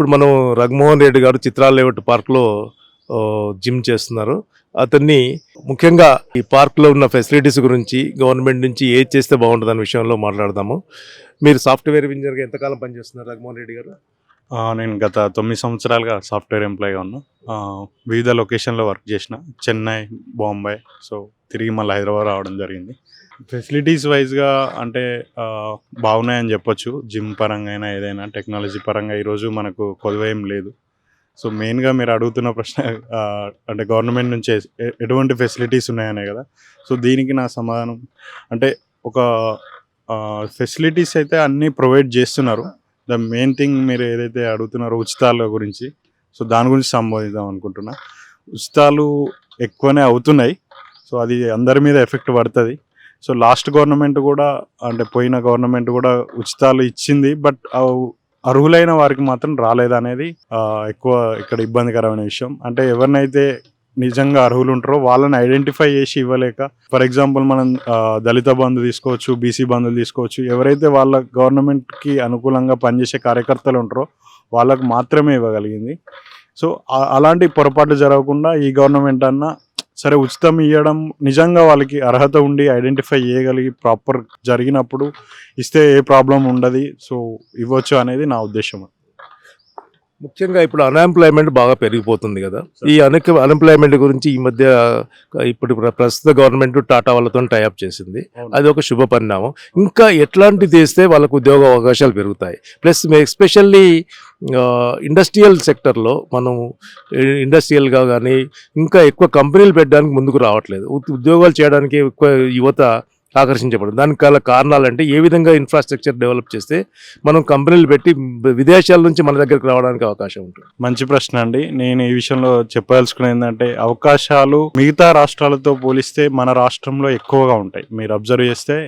ఇప్పుడు మనం రఘుమోహన్ రెడ్డి గారు చిత్రాల లేఅవుట్ పార్క్లో జిమ్ చేస్తున్నారు. అతన్ని ముఖ్యంగా ఈ పార్క్లో ఉన్న ఫెసిలిటీస్ గురించి గవర్నమెంట్ నుంచి ఏది చేస్తే బాగుంటుందనే విషయంలో మాట్లాడదాము. మీరు సాఫ్ట్వేర్ ఇంజనీర్గా ఎంతకాలం పనిచేస్తున్నారు రఘుమోహన్ రెడ్డి గారు? నేను గత 9 సంవత్సరాలుగా సాఫ్ట్వేర్ ఎంప్లాయీగా ఉన్నా. వివిధ లొకేషన్‌లో వర్క్ చేసిన. చెన్నై, బాంబే. సో, తిరిగి మళ్ళీ హైదరాబాద్ రావడం జరిగింది. ఫెసిలిటీస్ వైస్‌గా అంటే బాగున్నాయని చెప్పొచ్చు. జిమ్ పరంగా అయినా ఏదైనా టెక్నాలజీ పరంగా ఈరోజు మనకు కొదువేం లేదు. సో, మెయిన్‌గా మీరు అడుగుతున్న ప్రశ్న అంటే గవర్నమెంట్ నుంచి ఎటువంటి ఫెసిలిటీస్ ఉన్నాయనే కదా! సో, దీనికి నా సమాధానం అంటే ఒక ఫెసిలిటీస్ అయితే అన్నీ ప్రొవైడ్ చేస్తున్నారు. ద మెయిన్ థింగ్ మీరు ఏదైతే అడుగుతున్నారో ఉచితాల గురించి, సో దాని గురించి సంబోధిద్దాం అనుకుంటున్నా. ఉచితాలు ఎక్కువనే అవుతున్నాయి. సో అది అందరి మీద ఎఫెక్ట్ పడుతుంది. సో లాస్ట్ గవర్నమెంట్ కూడా అంటే పోయిన గవర్నమెంట్ కూడా ఉచితాలు ఇచ్చింది. బట్ అర్హులైన వారికి మాత్రం రాలేదనేది ఎక్కువ ఇక్కడ ఇబ్బందికరమైన విషయం. అంటే ఎవరినైతే నిజంగా అర్హులు ఉంటారో వాళ్ళని ఐడెంటిఫై చేసి ఇవ్వలేక, ఫర్ ఎగ్జాంపుల్ మనం దళిత బంధు తీసుకోవచ్చు, బీసీ బంధులు తీసుకోవచ్చు. ఎవరైతే వాళ్ళ గవర్నమెంట్కి అనుకూలంగా పనిచేసే కార్యకర్తలు ఉంటారో వాళ్ళకు మాత్రమే ఇవ్వగలిగింది. సో అలాంటి పొరపాట్లు జరగకుండా ఈ గవర్నమెంట్ అన్నా సరే ఉచితం ఇవ్వడం, నిజంగా వాళ్ళకి అర్హత ఉండి ఐడెంటిఫై చేయగలిగి ప్రాపర్ జరిగినప్పుడు ఇస్తే ఏ ప్రాబ్లం ఉండదు. సో ఇవ్వచ్చు అనేది నా ఉద్దేశం. ముఖ్యంగా ఇప్పుడు అన్ఎంప్లాయ్మెంట్ బాగా పెరిగిపోతుంది కదా. ఈ అన్ఎంప్లాయ్మెంట్ గురించి ఈ మధ్య ఇప్పుడు ప్రస్తుత గవర్నమెంట్ టాటా వాళ్ళతో టైఅప్ చేసింది. అది ఒక శుభ పరిణామం. ఇంకా ఎట్లాంటిది చేస్తే వాళ్ళకు ఉద్యోగ అవకాశాలు పెరుగుతాయి? ప్లస్ ఎస్పెషల్లీ ఇండస్ట్రియల్ సెక్టర్లో మనం ఇండస్ట్రియల్గా కానీ ఇంకా ఎక్కువ కంపెనీలు పెట్టడానికి ముందుకు రావట్లేదు. ఉద్యోగాలు చేయడానికి ఎక్కువ యువత ఆకర్షించబడింది. దానికి గల కారణాలంటే ఏ విధంగా ఇన్ఫ్రాస్ట్రక్చర్ డెవలప్ చేస్తే మనం కంపెనీలు పెట్టి విదేశాల నుంచి మన దగ్గరికి రావడానికి అవకాశం ఉంటుంది? మంచి ప్రశ్న అండి. నేను ఈ విషయంలో చెప్పదలుచుకునేది ఏంటంటే, అవకాశాలు మిగతా రాష్ట్రాలతో పోలిస్తే మన రాష్ట్రంలో ఎక్కువగా ఉంటాయి. మీరు అబ్జర్వ్ చేస్తే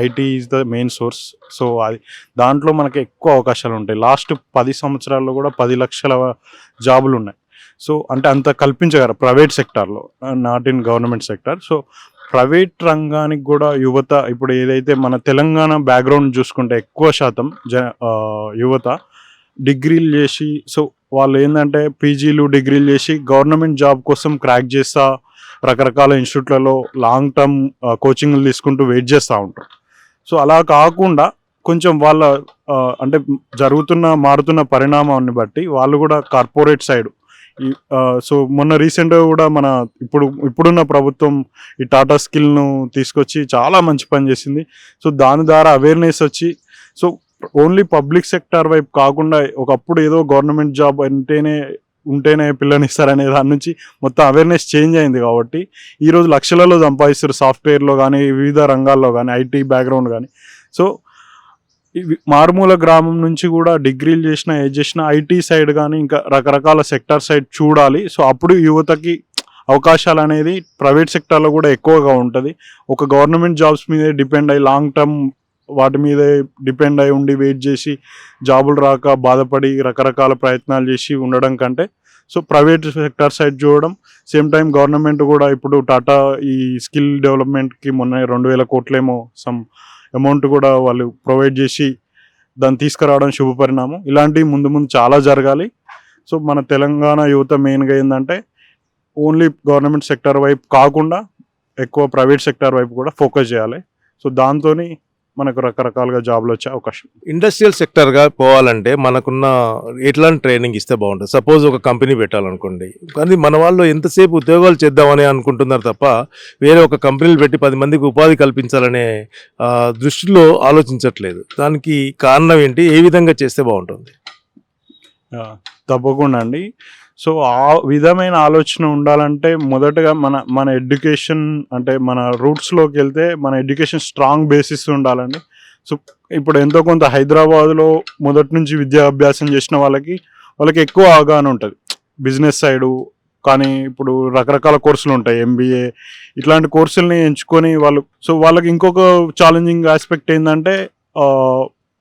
IT is the main source. So అది దాంట్లో మనకి ఎక్కువ అవకాశాలు ఉంటాయి. లాస్ట్ 10 సంవత్సరాల్లో కూడా 10 లక్షల జాబులు ఉన్నాయి. సో అంటే అంత కల్పించగలరు ప్రైవేట్ సెక్టార్లో, not in government sector. So private రంగానికి కూడా యువత, ఇప్పుడు ఏదైతే మన తెలంగాణ బ్యాక్గ్రౌండ్ చూసుకుంటే ఎక్కువ శాతం యువత డిగ్రీలు చేసి, సో వాళ్ళు ఏంటంటే పీజీలు డిగ్రీలు చేసి గవర్నమెంట్ జాబ్ కోసం క్రాక్ చేస్తా రకరకాల ఇన్స్టిట్యూట్లలో లాంగ్ టర్మ్ కోచింగ్లు తీసుకుంటూ వెయిట్ చేస్తూ ఉంటారు. సో అలా కాకుండా కొంచెం వాళ్ళ అంటే మారుతున్న పరిణామాన్ని బట్టి వాళ్ళు కూడా కార్పొరేట్ సైడ్ సో మొన్న రీసెంట్గా కూడా మన ఇప్పుడున్న ప్రభుత్వం ఈ టాటా స్కిల్ను తీసుకొచ్చి చాలా మంచి పని చేసింది. సో దాని ద్వారా అవేర్నెస్ వచ్చి, సో ఓన్లీ పబ్లిక్ సెక్టార్ వైపు కాకుండా ఒకప్పుడు ఏదో గవర్నమెంట్ జాబ్ ఉంటేనే పిల్లనిస్తారనే దాని నుంచి మొత్తం అవేర్నెస్ చేంజ్ అయింది. కాబట్టి ఈరోజు లక్షలలో సంపాదిస్తారు సాఫ్ట్వేర్లో కానీ, వివిధ రంగాల్లో కానీ, ఐటీ బ్యాక్గ్రౌండ్ కానీ. సో మారుమూల గ్రామం నుంచి కూడా డిగ్రీలు చేసిన, ఏజ్ చేసిన ఐటీ సైడ్ కానీ ఇంకా రకరకాల సెక్టార్ సైడ్ చూడాలి. సో అప్పుడు యువతకి అవకాశాలు అనేది ప్రైవేట్ సెక్టార్లో కూడా ఎక్కువగా ఉంటుంది. ఒక గవర్నమెంట్ జాబ్స్ మీదే డిపెండ్ అయ్యి లాంగ్ టర్మ్ వాటి మీదే డిపెండ్ అయి ఉండి వెయిట్ చేసి జాబులు రాక బాధపడి రకరకాల ప్రయత్నాలు చేసి ఉండడం కంటే, సో ప్రైవేట్ సెక్టార్ సైడ్ చూడడం. సేమ్ టైం గవర్నమెంట్ కూడా ఇప్పుడు టాటా ఈ స్కిల్ డెవలప్మెంట్కి మొన్న 2,000 కోట్లేమో సమ్ అమౌంట్ కూడా వాళ్ళు ప్రొవైడ్ చేసి దాన్ని తీసుకురావడం శుభ పరిణామం. ఇలాంటివి ముందు ముందు చాలా జరగాలి. సో మన తెలంగాణ యువత మెయిన్గా ఏంటంటే ఓన్లీ గవర్నమెంట్ సెక్టార్ వైపు కాకుండా ఎక్కువ ప్రైవేట్ సెక్టార్ వైపు కూడా ఫోకస్ చేయాలి. సో దాంతో మనకు రకరకాలుగా జాబ్లు వచ్చే అవకాశం. ఇండస్ట్రియల్ సెక్టర్గా పోవాలంటే మనకున్న ఎట్లాంటి ట్రైనింగ్ ఇస్తే బాగుంటుంది? సపోజ్ ఒక కంపెనీ పెట్టాలనుకోండి, కానీ మన వాళ్ళు ఎంతసేపు ఉద్యోగాలు చేద్దామని అనుకుంటున్నారు తప్ప వేరే ఒక కంపెనీలు పెట్టి 10 మందికి ఉపాధి కల్పించాలనే దృష్టిలో ఆలోచించట్లేదు. దానికి కారణం ఏంటి? ఏ విధంగా చేస్తే బాగుంటుంది? తప్పకుండా అండి. సో ఆ విధమైన ఆలోచన ఉండాలంటే మొదటగా మన ఎడ్యుకేషన్ అంటే మన రూట్స్లోకి వెళ్తే మన ఎడ్యుకేషన్ స్ట్రాంగ్ బేసిస్ ఉండాలండి. సో ఇప్పుడు ఎంతో కొంత హైదరాబాద్లో మొదటి నుంచి విద్యాభ్యాసం చేసిన వాళ్ళకి ఎక్కువ అవగాహన ఉంటుంది బిజినెస్ సైడు. కానీ ఇప్పుడు రకరకాల కోర్సులు ఉంటాయి, ఎంబీఏ ఇట్లాంటి కోర్సుల్ని ఎంచుకొని వాళ్ళకి ఇంకొక ఛాలెంజింగ్ ఆస్పెక్ట్ ఏంటంటే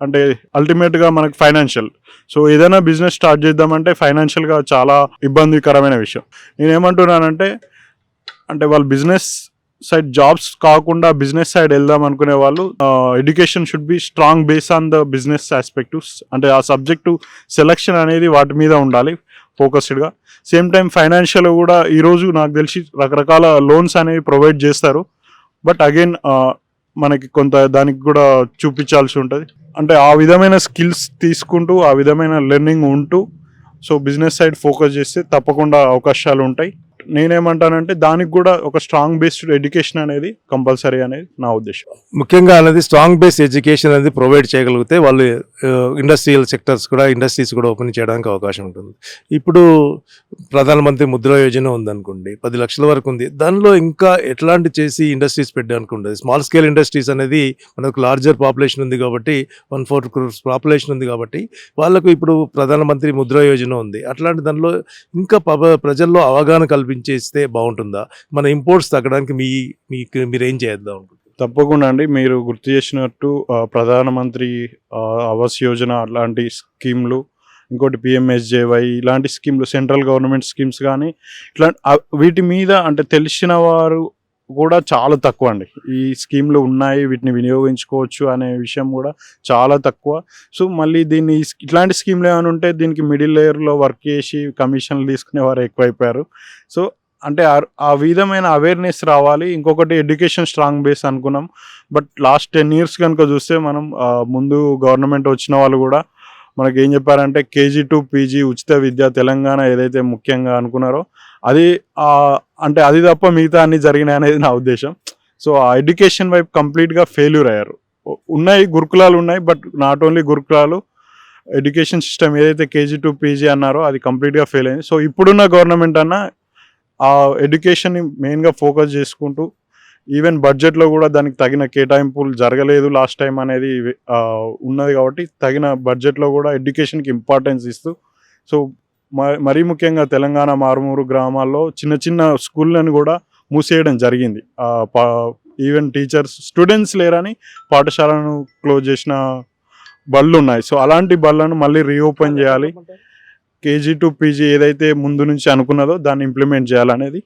అంటే అల్టిమేట్గా మనకి ఫైనాన్షియల్. సో ఏదైనా బిజినెస్ స్టార్ట్ చేద్దామంటే ఫైనాన్షియల్గా చాలా ఇబ్బందికరమైన విషయం. నేనేమంటున్నానంటే, వాళ్ళు బిజినెస్ సైడ్ జాబ్స్ కాకుండా బిజినెస్ సైడ్ వెళ్దాం అనుకునే వాళ్ళు education should be strong base on the business aspectives. అంటే ఆ సబ్జెక్టు సెలక్షన్ అనేది వాటి మీద ఉండాలి ఫోకస్డ్గా. సేమ్ టైం ఫైనాన్షియల్ కూడా ఈరోజు నాకు తెలిసి రకరకాల లోన్స్ అనేవి ప్రొవైడ్ చేస్తారు. బట్ అగైన్ మనకి కొంత దానికి కూడా చూపించాల్సి ఉంటుంది. అంటే ఆ విధమైన స్కిల్స్ తీసుకుంటూ ఆ విధమైన లెర్నింగ్ ఉంటూ సో బిజినెస్ సైడ్ ఫోకస్ చేస్తే తప్పకుండా అవకాశాలు ఉంటాయి. నేనేమంటానంటే దానికి కూడా ఒక స్ట్రాంగ్ బేస్డ్ ఎడ్యుకేషన్ అనేది కంపల్సరీ అనేది నా ఉద్దేశం. ముఖ్యంగా అనేది స్ట్రాంగ్ బేస్ ఎడ్యుకేషన్ అనేది ప్రొవైడ్ చేయగలిగితే వాళ్ళు ఇండస్ట్రియల్ సెక్టర్స్ కూడా ఇండస్ట్రీస్ కూడా ఓపెన్ చేయడానికి అవకాశం ఉంటుంది. ఇప్పుడు ప్రధానమంత్రి ముద్రా యోజన ఉందనుకోండి, 10 లక్షల వరకు ఉంది. దానిలో ఇంకా ఎట్లాంటి చేసి ఇండస్ట్రీస్ పెట్టడానికి ఉంటుంది. స్మాల్ స్కేల్ ఇండస్ట్రీస్ అనేది మనకు లార్జర్ పాపులేషన్ ఉంది కాబట్టి 1/4 crores పాపులేషన్ ఉంది కాబట్టి వాళ్ళకు ఇప్పుడు ప్రధానమంత్రి ముద్రా యోజన ఉంది. అట్లాంటి దానిలో ఇంకా ప్రజల్లో అవగాహన కల్పించేస్తే బాగుంటుందా? మన ఇంపోర్ట్స్ తగ్గడానికి మీరేం చేద్దాం? తప్పకుండా అండి. మీరు గుర్తు చేసినట్టు ప్రధానమంత్రి ఆవాస్ యోజన అలాంటి స్కీమ్లు, ఇంకోటి పిఎంఎస్జేవై ఇలాంటి స్కీమ్లు, సెంట్రల్ గవర్నమెంట్ స్కీమ్స్ కానీ ఇట్లా వీటి మీద అంటే తెలిసిన వారు కూడా చాలా తక్కువ అండి. ఈ స్కీమ్లు ఉన్నాయి, వీటిని వినియోగించుకోవచ్చు అనే విషయం కూడా చాలా తక్కువ. సో మళ్ళీ దీన్ని ఇట్లాంటి స్కీమ్లు ఏమైనా ఉంటే దీనికి మిడిల్ లేయర్లో వర్క్ చేసి కమిషన్లు తీసుకునేవారు ఎక్కువైపోయారు. సో అంటే ఆ విధమైన అవేర్నెస్ రావాలి. ఇంకొకటి ఎడ్యుకేషన్ స్ట్రాంగ్ బేస్ అనుకున్నాం. బట్ లాస్ట్ 10 years కనుక చూస్తే మనం ముందు గవర్నమెంట్ వచ్చిన వాళ్ళు కూడా మనకి ఏం చెప్పారంటే KG to PG ఉచిత విద్య తెలంగాణ ఏదైతే ముఖ్యంగా అనుకున్నారో అది అంటే అది తప్ప మిగతా అన్ని జరిగినాయి అనేది నా ఉద్దేశం. సో ఆ ఎడ్యుకేషన్ వైపు కంప్లీట్గా ఫెయిల్యూర్ అయ్యారు. ఉన్నాయి గురుకులాలు ఉన్నాయి, బట్ నాట్ ఓన్లీ గురుకులాలు, ఎడ్యుకేషన్ సిస్టమ్ ఏదైతే KG to PG అన్నారో అది కంప్లీట్గా ఫెయిల్ అయింది. సో ఇప్పుడున్న గవర్నమెంట్ అన్న ఆ ఎడ్యుకేషన్ని మెయిన్గా ఫోకస్ చేసుకుంటూ ఈవెన్ బడ్జెట్లో కూడా దానికి తగిన కేటాయింపులు జరగలేదు లాస్ట్ టైం అనేది ఉన్నది కాబట్టి తగిన బడ్జెట్లో కూడా ఎడ్యుకేషన్కి ఇంపార్టెన్స్ ఇస్తూ సో మరీ ముఖ్యంగా తెలంగాణ మారుమూరు గ్రామాల్లో చిన్న చిన్న స్కూళ్ళని కూడా మూసేయడం జరిగింది. ఈవెన్ టీచర్స్ స్టూడెంట్స్ లేరని పాఠశాలను క్లోజ్ చేసిన బళ్ళు ఉన్నాయి. సో అలాంటి బళ్ళను మళ్ళీ రీఓపెన్ చేయాలి. KG to PG ఏదైతే ముందు నుంచి అనుకున్నదో దాన్ని ఇంప్లిమెంట్ చేయాలనేది